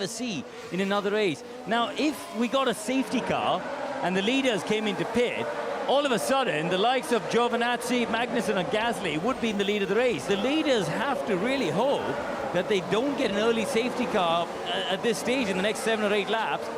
ever see in another race. Now, if we got a safety car and the leaders came into pit, all of a sudden, the likes of Giovinazzi, Magnussen and Gasly would be in the lead of the race. The leaders have to really hope that they don't get an early safety car at this stage in the next 7 or 8 laps.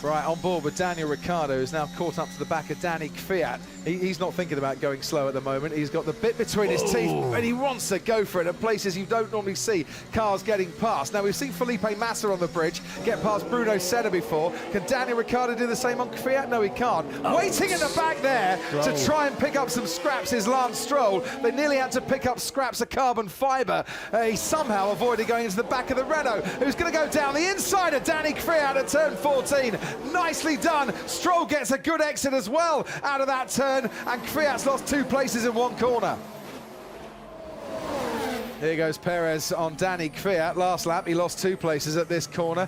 Right, on board with Daniel Ricciardo, who's now caught up to the back of Danny Kvyat. He's not thinking about going slow at the moment. He's got the bit between his teeth, and he wants to go for it at places you don't normally see cars getting past. Now, we've seen Felipe Massa on the bridge get past Bruno Senna before. Can Daniel Ricciardo do the same on Kvyat? No, he can't. Waiting in the back there to try and pick up some scraps is Lance Stroll. They nearly had to pick up scraps of carbon fibre. He somehow avoided going into the back of the Renault, who's going to go down the inside of Danny Kvyat at turn 14. Nicely done. Stroll gets a good exit as well out of that turn, and Kvyat's lost 2 places in 1 corner. Here goes Perez on Danny Kvyat. Last lap, he lost 2 places at this corner.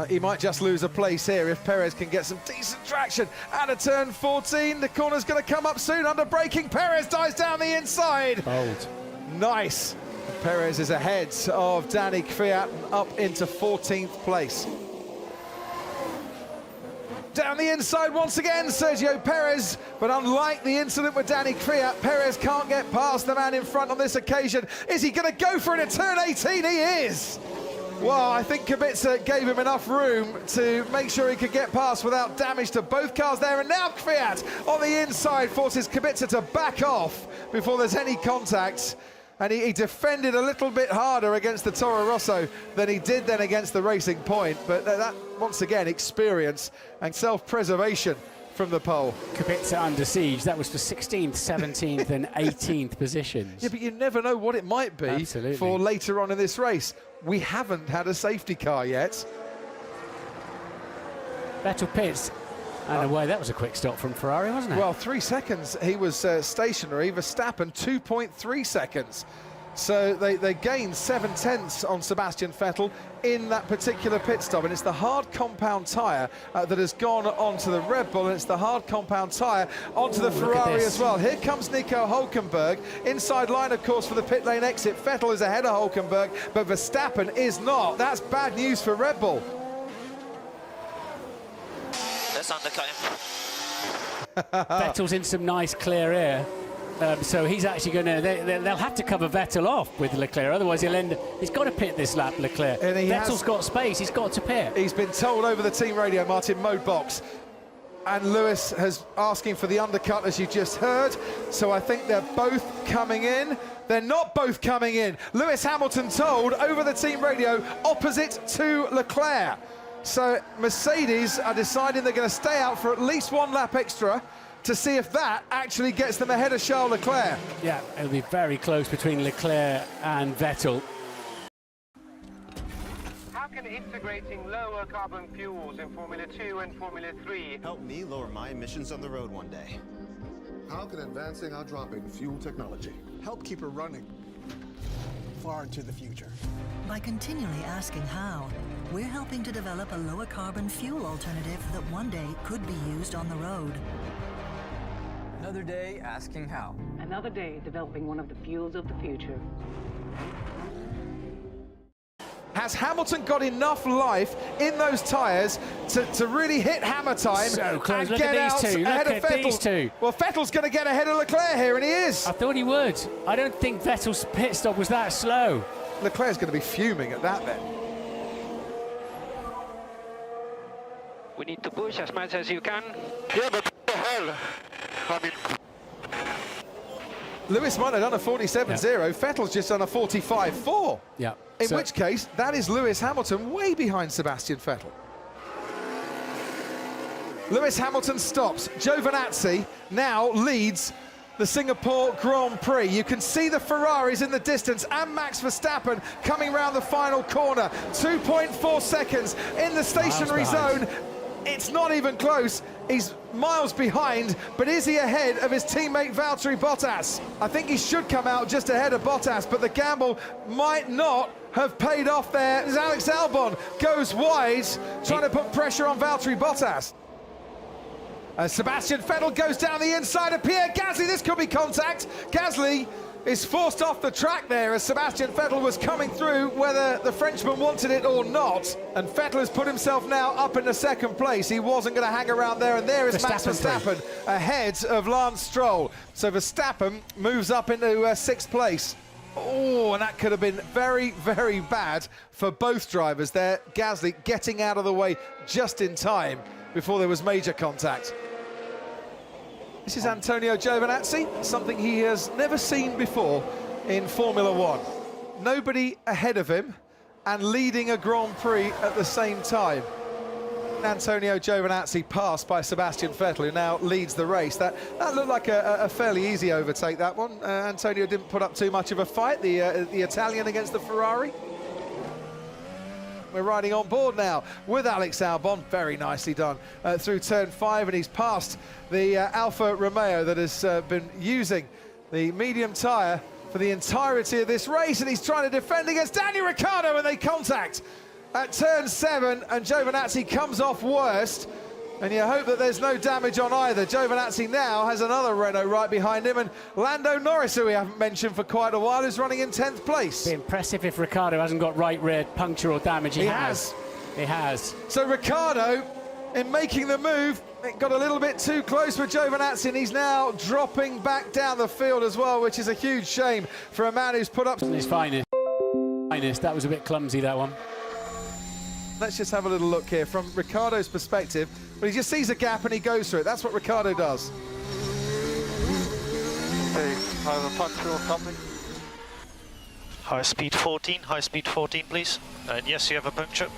He might just lose a place here if Perez can get some decent traction out of turn 14. The corner's going to come up soon under braking. Perez dives down the inside. Bold. Nice. Perez is ahead of Danny Kvyat up into 14th place. Down the inside once again, Sergio Perez, but unlike the incident with Danny Kvyat, Perez can't get past the man in front on this occasion. Is he going to go for it at turn 18? He is! Well, I think Kubica gave him enough room to make sure he could get past without damage to both cars there, and now Kvyat on the inside forces Kubica to back off before there's any contact. And he defended a little bit harder against the Toro Rosso than he did then against the Racing Point. But that, once again, experience and self-preservation from the pole. Kubica under siege. That was for 16th, 17th and 18th positions. Yeah, but you never know what it might be for later on in this race. We haven't had a safety car yet. Vettel pits. And away, that was a quick stop from Ferrari, wasn't it? Well, 3 seconds, he was stationary. Verstappen, 2.3 seconds. So they gained 7/10 on Sebastian Vettel in that particular pit stop. And it's the hard compound tyre that has gone onto the Red Bull, and it's the hard compound tyre onto the Ferrari as well. Here comes Nico Hülkenberg. Inside line, of course, for the pit lane exit. Vettel is ahead of Hülkenberg, but Verstappen is not. That's bad news for Red Bull. Let's undercut him. Vettel's in some nice clear air. So he's actually going to... They'll have to cover Vettel off with Leclerc, otherwise he's got to pit this lap, Leclerc. And Vettel's got space, he's got to pit. He's been told over the team radio, Martin, mode box. And Lewis has asking for the undercut, as you just heard. So I think they're both coming in. They're not both coming in. Lewis Hamilton told over the team radio, opposite to Leclerc. So Mercedes are deciding they're going to stay out for at least 1 lap extra to see if that actually gets them ahead of Charles Leclerc. Yeah, it'll be very close between Leclerc and Vettel. How can integrating lower carbon fuels in Formula 2 and Formula 3 help me lower my emissions on the road one day? How can advancing our drop-in fuel technology help keep her running far into the future? By continually asking how, we're helping to develop a lower carbon fuel alternative that one day could be used on the road. Another day asking how. Another day developing one of the fuels of the future. Has Hamilton got enough life in those tyres to really hit hammer time so close. and Look get at out these two. ahead Look of at Vettel? these two. Well, Vettel's going to get ahead of Leclerc here, and he is. I thought he would. I don't think Vettel's pit stop was that slow. Leclerc's going to be fuming at that then. we need to push as much as you can. Yeah, but what the hell? I mean... Lewis might have done a 47.0. Vettel's just done a 45.4. Yeah. In which case, that is Lewis Hamilton way behind Sebastian Vettel. Lewis Hamilton stops. Giovinazzi now leads the Singapore Grand Prix. You can see the Ferraris in the distance and Max Verstappen coming round the final corner. 2.4 seconds in the stationary zone. It's not even close. He's miles behind, but is he ahead of his teammate Valtteri Bottas? I think he should come out just ahead of Bottas, but the gamble might not have paid off there. As Alex Albon goes wide, trying to put pressure on Valtteri Bottas. As Sebastian Vettel goes down the inside of Pierre Gasly, this could be contact. Gasly is forced off the track there as Sebastian Vettel was coming through, whether the Frenchman wanted it or not. And Vettel has put himself now up into second place. He wasn't going to hang around there, and there is Max Verstappen ahead of Lance Stroll. So Verstappen moves up into sixth place. Oh, and that could have been very, very bad for both drivers there. Gasly getting out of the way just in time before there was major contact. This is Antonio Giovinazzi, something he has never seen before in Formula One. Nobody ahead of him and leading a Grand Prix at the same time. Antonio Giovinazzi passed by Sebastian Vettel, who now leads the race. That looked like a fairly easy overtake, that one. Antonio didn't put up too much of a fight, the Italian against the Ferrari. We're riding on board now with Alex Albon, very nicely done, through turn 5, and he's passed the Alfa Romeo that has been using the medium tyre for the entirety of this race, and he's trying to defend against Daniel Ricciardo, and they contact at turn 7, and Giovinazzi comes off worst, and you hope that there's no damage on either. Giovinazzi now has another Renault right behind him, and Lando Norris, who we haven't mentioned for quite a while, is running in 10th place. Be impressive if Ricciardo hasn't got right rear puncture or damage. He has. He has. So Ricciardo, in making the move, it got a little bit too close with Giovinazzi, and he's now dropping back down the field as well, which is a huge shame for a man who's put up his finest. That was a bit clumsy, that one. Let's just have a little look here from Ricciardo's perspective. But he just sees a gap and he goes through it. That's what Ricciardo does. Okay, I have a puncture or something. High speed 14, please. Yes, you have a puncture.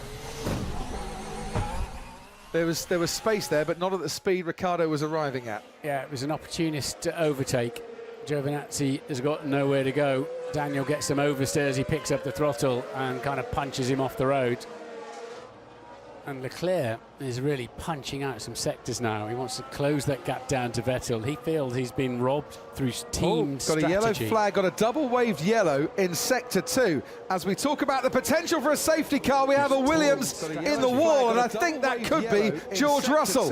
There was space there, but not at the speed Ricciardo was arriving at. Yeah, it was an opportunist overtake. Giovinazzi has got nowhere to go. Daniel gets some oversteers, he picks up the throttle and kind of punches him off the road. And Leclerc is really punching out some sectors now. He wants to close that gap down to Vettel. He feels he's been robbed through team strategy. Got a yellow flag, got a double waved yellow in sector 2. As we talk about the potential for a safety car, we have a Williams in the wall, and I think that could be George Russell.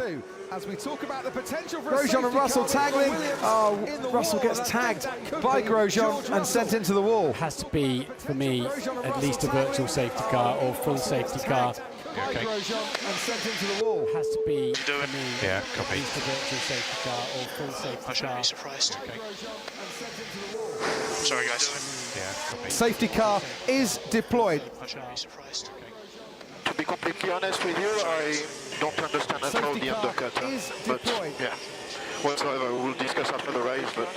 As we talk about the potential for Grosjean and Russell tangling. Oh, Russell gets tagged by Grosjean and sent into the wall. Has to be, for me, at least a virtual safety car or full safety car. Okay. Grosjean and sent into the wall. Has to be, for me, yeah, copy. at least a virtual safety car or full safety car. I shouldn't be surprised. Okay. Sorry, guys. Yeah, copy. Safety car is deployed. I shouldn't be surprised. To be completely honest with you, I don't understand at all the undercut. But yeah, whatsoever, we'll discuss after the race. But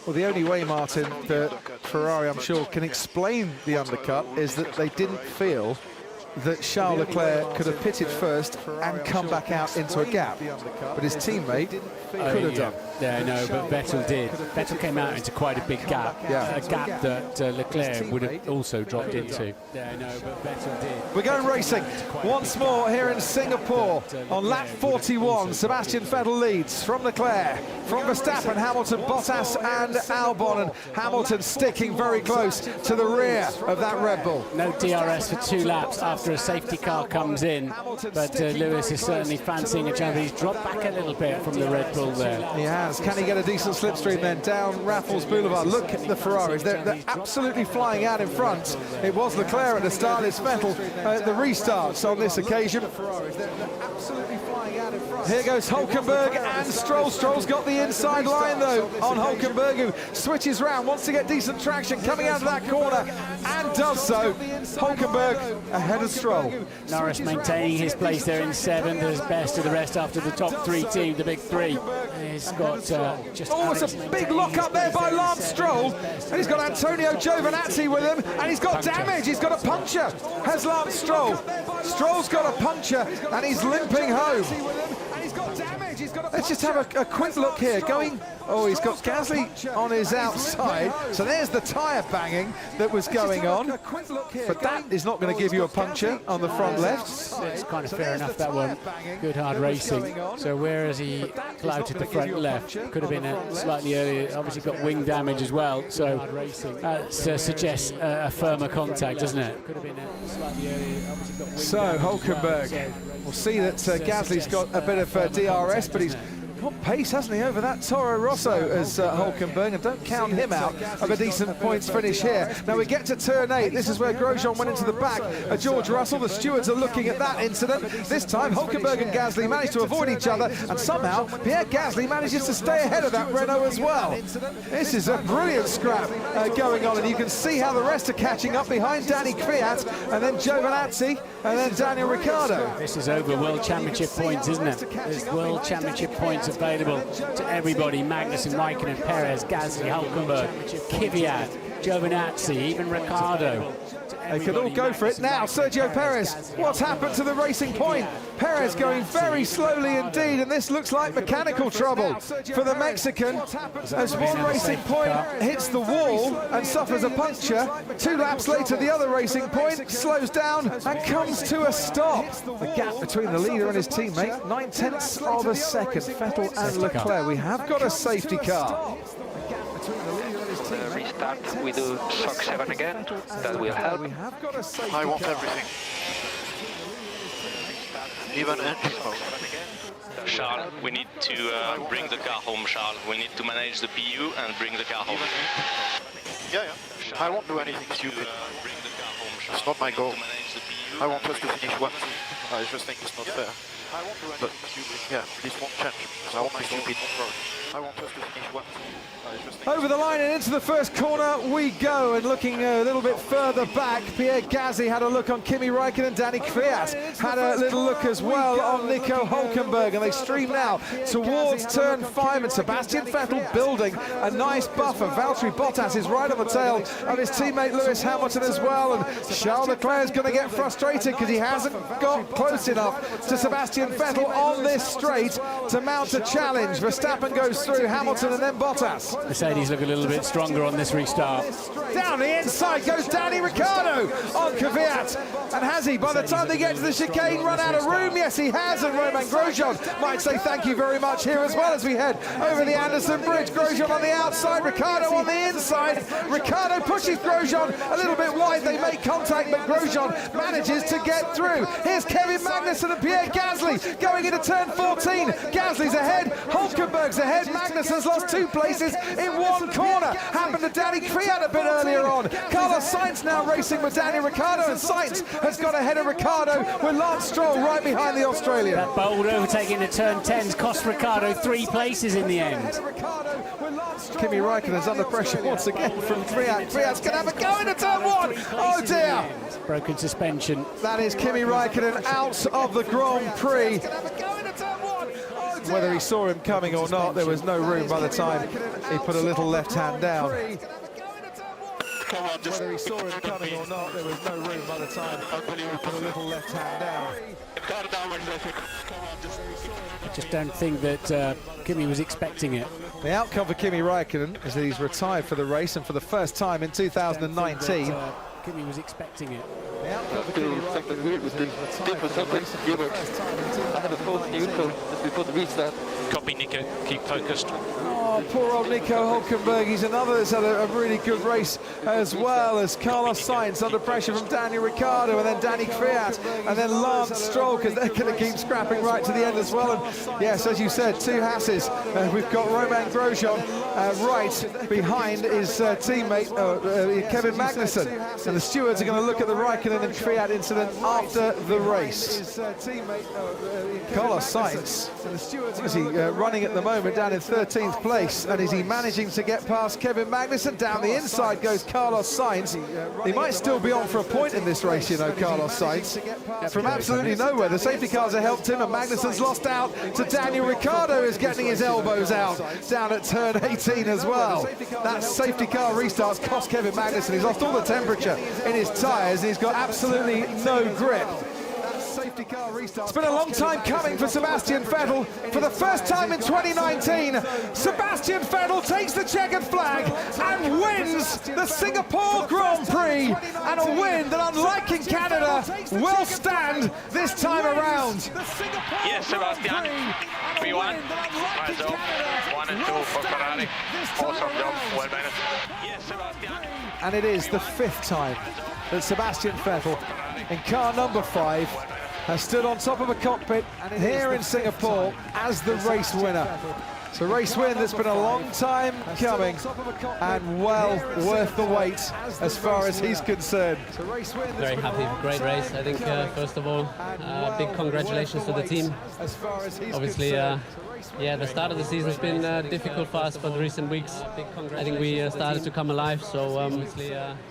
well, the only way, Martin, that Ferrari, I'm sure, can explain the undercut is that they didn't feel that Charles Leclerc could have pitted first and come back out into a gap, but his teammate could have done. Yeah, no, but Vettel did. Vettel came out into quite a big gap, a gap that Leclerc would have also dropped into. Yeah, no, but Vettel did. We're going racing once more here in Singapore on lap 41. Sebastian Vettel leads from Leclerc, from Verstappen, Hamilton, Bottas and Albon, and Hamilton sticking very close to the rear of that Red Bull. No DRS for 2 laps after a safety car comes in, but Lewis is certainly fancying a chance. He's dropped back a little bit from the Red Bull there. He has. Can he get a decent slipstream then down Raffles Boulevard? Look at the Ferraris. They're absolutely flying out in front. It was Leclerc at the start. It's Vettel at the restarts on this occasion. Here goes Hulkenberg and Stroll. Stroll's got the inside line though on Hulkenberg, who switches round, wants to get decent traction coming out of that corner and does so. Hulkenberg ahead of Stroll. Norris maintaining his place there in 7th, as best of the rest after the top 3 team, the big 3. He's got just it's a big lock up there by Lance Stroll, and he's got Antonio Giovinazzi with him, and he's got damage. He's got a puncture, has Lance Stroll. Stroll's got a puncture, and he's limping home. Let's just have a quick look here. He's got Gasly on his outside. So there's the tyre banging that was going on. But that is not going to give you a puncture on the front left. It's kind of fair enough, that one. Good hard racing. So where has he flouted the front left? Could have been slightly earlier. Obviously got wing damage as well. So that suggests a firmer contact, doesn't it? Could have been slightly earlier. So Hulkenberg, we'll see that Gasly's got a bit of DRS, but he's got pace, hasn't he, over that Toro Rosso as Hulkenberg, and don't count him out of a decent points finish here. Now we get to turn 8. This is where Grosjean went into the back of George Russell. The stewards are looking at that incident. This time Hulkenberg and Gasly managed to avoid each other, and somehow Pierre Gasly manages to stay ahead of that Renault as well. This is a brilliant scrap going on, and you can see how the rest are catching up behind Danny Kvyat, and then Giovinazzi, and then Daniel Ricciardo. This is over World Championship points, isn't it? There's World Championship points available to everybody. Magnussen, Raikkonen, Perez, Gasly, Hulkenberg, Kvyat, Giovinazzi, even Ricciardo. They could all go for it now. Sergio Perez, what's happened to the Racing Point? Perez going very slowly indeed, and this looks like mechanical trouble for the Mexican as one Racing Point hits the wall and suffers a puncture. 2 laps later, the other Racing Point slows down and comes to a stop. The gap between the leader and his teammate, 9/10 of a second. Vettel and Leclerc. We have got a safety car. Restart, we do shock 7 again, that will help. I want everything. Even engine mode. Charles, we need to bring the car home, Charles. We need to manage the PU and bring the car home. Yeah. I won't do anything stupid. It's not my goal. I want us to finish 1. I just think it's not fair. But yeah, this won't change. I won't be stupid. I want us to finish 1. Over the line and into the first corner we go, and looking a little bit further back, Pierre Gasly had a look on Kimi Raikkonen, Danny Kvyat had a little look as well on Nico Hulkenberg, and they stream now towards turn 5, and Sebastian Vettel building a nice buffer. Valtteri Bottas is right on the tail of his teammate Lewis Hamilton as well, and Charles Leclerc is going to get frustrated because he hasn't got close enough to Sebastian Vettel on this straight to mount a challenge. Verstappen goes through, Hamilton and then Bottas. Mercedes look a little bit stronger on this restart. Down the inside goes Danny Ricciardo on Kvyat. And has he, by the time they get to the chicane, run out of room? Yes, he has, and Romain Grosjean might say thank you very much here as well as we head over the Anderson Bridge. Grosjean on the outside, Ricciardo on the inside. Ricciardo pushes Grosjean a little bit wide. They make contact, but Grosjean manages to get through. Here's Kevin Magnussen and Pierre Gasly going into turn 14. Gasly's ahead, Hulkenberg's ahead. Magnussen's lost 2 places in 1 corner. Happened to Danny Kvyat a bit earlier on. Carlos Sainz now racing with Daniel Ricciardo, and Sainz has got ahead of Ricciardo with Lance Stroll right behind the Australian. That bold overtaking into turn 10's cost Ricciardo 3 places in the end. Kimi Raikkonen's under pressure once again from Kvyat. Kvyat's going to have a go into turn 1. Oh dear. Broken suspension. That is Kimi Raikkonen out of the Grand Prix. Whether he saw him coming or not, there was no room by the time he put a little left hand down. Whether he saw him coming or not, there was no room by the time he put a little left hand down. I just don't think that Kimi was expecting it. The outcome for Kimi Raikkonen is that he's retired for the race, and for the first time in 2019. Kimi was expecting it. The outcome for Kimi Raikkonen is that he's retired for the race, and for the first time in 2019. I have a false neutral just before the restart. Copy, Nico. Keep focused. Oh, poor old Nico Hulkenberg. He's another that's had a really good race, as well as Carlos Sainz under pressure from Daniel Ricciardo, and then Danny Kvyat, and then Lance Stroll, because they're going to keep scrapping right to the end as well. And yes, as you said, 2 Hasses. We've got Romain Grosjean right behind his teammate Kevin Magnussen, and the stewards are going to look at the Raikkonen and Kvyat incident after the race. Carlos Sainz, is he running at the moment down in 13th place, and is he managing to get past Kevin Magnussen? Down the inside goes Carlos Sainz. He might still be on for a point in this race, you know, Carlos Sainz. From absolutely nowhere, the safety cars have helped him, and Magnussen's lost out to Daniel Ricciardo, who's getting his elbows out down at turn 18 as well. That safety car restart's cost Kevin Magnussen. He's lost all the temperature in his tyres, and he's got absolutely no grip. It's been a long time coming for Sebastian Vettel. For the first time in 2019, Sebastian Vettel takes the checkered flag and wins the Singapore Grand Prix, and a win that, unlike in Canada, will stand this time around. Yes, Sebastian, 3-1, nice job, 1 and 2 for Ferrari, awesome job, well managed. Yes, Sebastian. And it is the 5th time that Sebastian Vettel, in car number 5, has stood on top of a cockpit here in Singapore as the race winner. It's a race win that's been a long time coming and well worth the wait as far as he's concerned. Very happy, great race. I think first of all, big congratulations to the team. Obviously, yeah, the start of the season has been difficult for us for the recent weeks. I think we started to come alive, so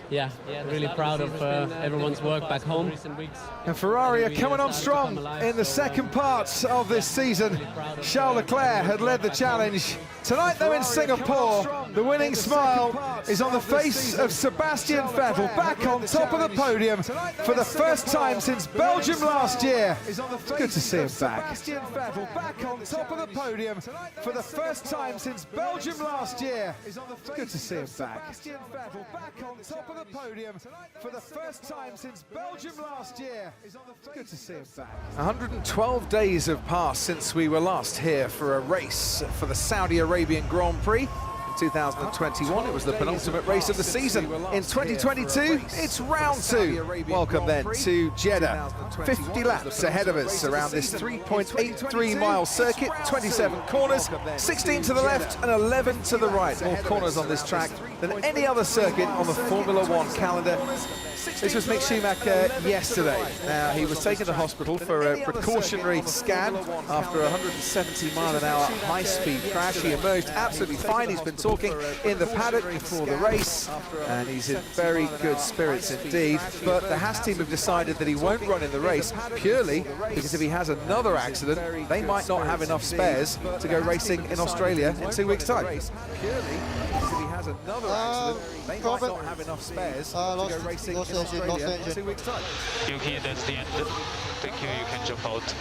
yeah, really proud of everyone's work back home. And Ferrari are coming on strong in the second part of this season. Charles Leclerc had led the challenge. Tonight, though, in Singapore, the winning smile is on the face of Sebastian Vettel, back on top of the podium for the first time since Belgium last year. It's good to see him back. Sebastian Vettel back on top of the podium for the first time since Belgium last year. It's good to see him back. Sebastian Vettel back on top of the podium for the first time since Belgium last year. It's good to see him back. 112 days have passed since we were last here for a race for the Saudi Arabian Grand Prix. In 2021, it was the penultimate race of the season. In 2022, it's round 2. Welcome then to Jeddah. 50 laps ahead of us around this 3.83-mile circuit, 27 corners, 16 to the left and 11 to the right. More corners on this track than any other circuit on the Formula One calendar. This was Mick Schumacher yesterday. Now, he was taken to hospital for a precautionary scan after a 170-mile-an-hour high-speed crash. He emerged absolutely fine. He's been talking in the paddock before the race, and he's in very good spirits indeed. But the Haas team have decided that he won't run in the race purely because if he has another accident, they might not have enough spares to go racing in Australia in 2 weeks' time. Another accident, they might not have enough spares to go racing in Australia in 2 weeks' time. Yuki, that's the end. Thank you, you can jump out.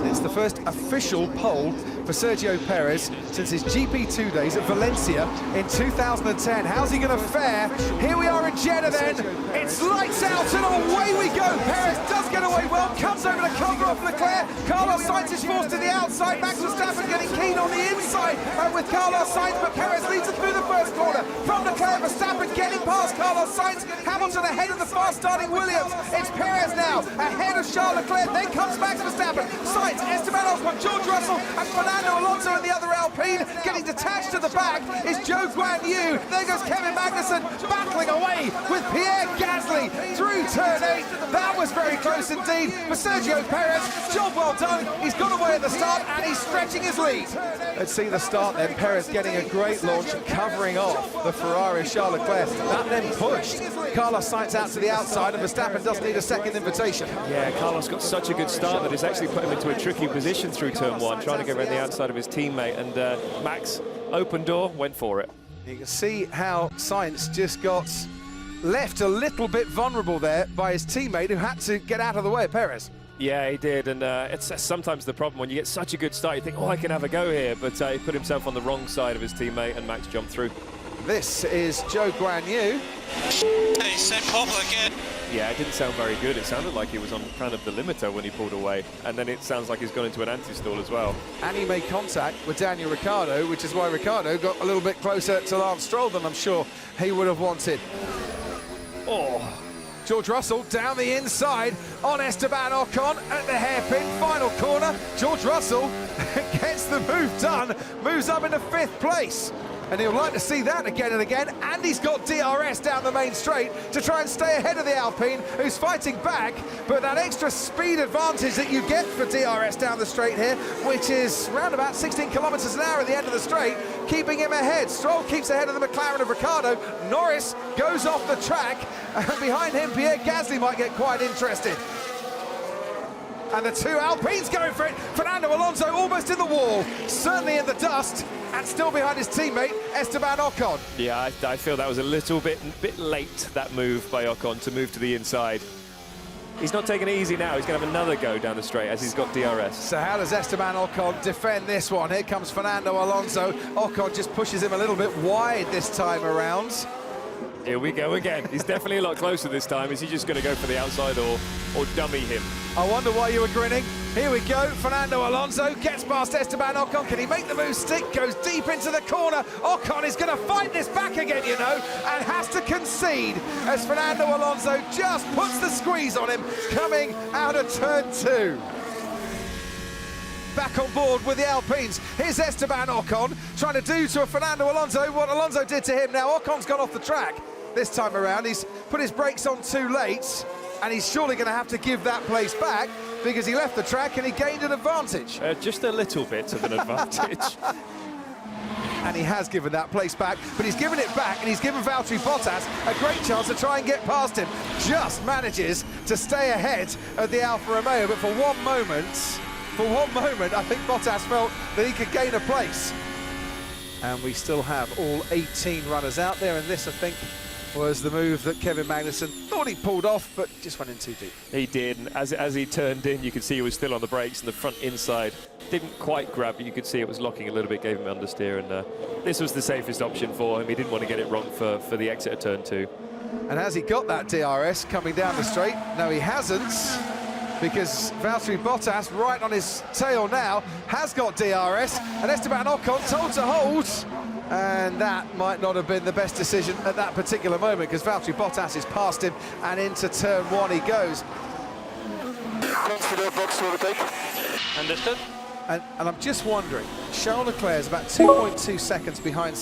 It's the first official pole for Sergio Perez since his GP2 days at Valencia in 2010. How's he going to fare? Here we are in Jeddah then. It's lights out and away we go. Perez does get away well, comes over to cover off Leclerc. Carlos Sainz is forced to the outside. Max Verstappen getting keen on the inside with Carlos Sainz, but Perez leads it through the first corner. From Leclerc, Verstappen getting past Carlos Sainz. Hamilton ahead of the fast-starting Williams. It's Perez now ahead of Charles Leclerc. Then comes Max Verstappen. Sainz, Esteban Ocon, George Russell and Fernando Alonso in the other Alpine. Getting detached to the back is Zhou Guanyu. There goes Kevin Magnussen battling away with Pierre Gasly through turn 8. That was very close indeed for Sergio Perez. Job well done. He's got away at the start and he's stretching his lead. Let's see the start then. Perez getting a great launch, covering off the Ferrari Charles Leclerc. That then pushed Carlos Sainz out to the outside and Verstappen doesn't need a second invitation. Yeah, Carlos got such a good start that it's actually put him into a tricky position through turn 1, trying to go around the outside of his teammate, and Max, open door, went for it. You can see how Sainz just got left a little bit vulnerable there by his teammate who had to get out of the way of Perez. Yeah, he did, and it's sometimes the problem when you get such a good start, you think, oh, I can have a go here, but he put himself on the wrong side of his teammate and Max jumped through. This is Zhou Guanyu. Hey, same problem again. Yeah, it didn't sound very good. It sounded like he was on kind of the limiter when he pulled away, and then it sounds like he's gone into an anti-stall as well. And he made contact with Daniel Ricciardo, which is why Ricciardo got a little bit closer to Lance Stroll than I'm sure he would have wanted. Oh, George Russell down the inside on Esteban Ocon at the hairpin final corner. George Russell gets the move done, moves up into 5th place. And he'll like to see that again and again. And he's got DRS down the main straight to try and stay ahead of the Alpine, who's fighting back. But that extra speed advantage that you get for DRS down the straight here, which is around about 16 kilometers an hour at the end of the straight, keeping him ahead. Stroll keeps ahead of the McLaren of Ricciardo. Norris goes off the track. And behind him, Pierre Gasly might get quite interested. And the 2 Alpines going for it. Fernando Alonso almost in the wall, certainly in the dust, and still behind his teammate, Esteban Ocon. Yeah, I feel that was a little bit late, that move by Ocon to move to the inside. He's not taking it easy now. He's going to have another go down the straight as he's got DRS. So how does Esteban Ocon defend this one? Here comes Fernando Alonso. Ocon just pushes him a little bit wide this time around. Here we go again. He's definitely a lot closer this time. Is he just going to go for the outside or dummy him? I wonder why you were grinning. Here we go, Fernando Alonso gets past Esteban Ocon. Can he make the move stick? Goes deep into the corner. Ocon is going to fight this back again, you know, and has to concede as Fernando Alonso just puts the squeeze on him coming out of turn 2. Back on board with the Alpines. Here's Esteban Ocon trying to do to a Fernando Alonso what Alonso did to him. Now Ocon's gone off the track this time around. He's put his brakes on too late, and he's surely going to have to give that place back because he left the track and he gained an advantage. Just a little bit of an advantage. And he has given that place back, but he's given it back, and he's given Valtteri Bottas a great chance to try and get past him. Just manages to stay ahead of the Alfa Romeo, but for one moment, I think Bottas felt that he could gain a place. And we still have all 18 runners out there, and this, I think, was the move that Kevin Magnussen thought he pulled off, but just went in too deep. He did, and as he turned in, you could see he was still on the brakes, and the front inside didn't quite grab, but you could see it was locking a little bit, gave him understeer, and this was the safest option for him. He didn't want to get it wrong for the exit of turn 2. And has he got that DRS coming down the straight? No, he hasn't, because Valtteri Bottas, right on his tail now, has got DRS, and Esteban Ocon told to hold. And that might not have been the best decision at that particular moment, because Valtteri Bottas is past him, and into turn 1 he goes. Consider box overtake. Understood. And I'm just wondering, Charles Leclerc is about 2.2 seconds behind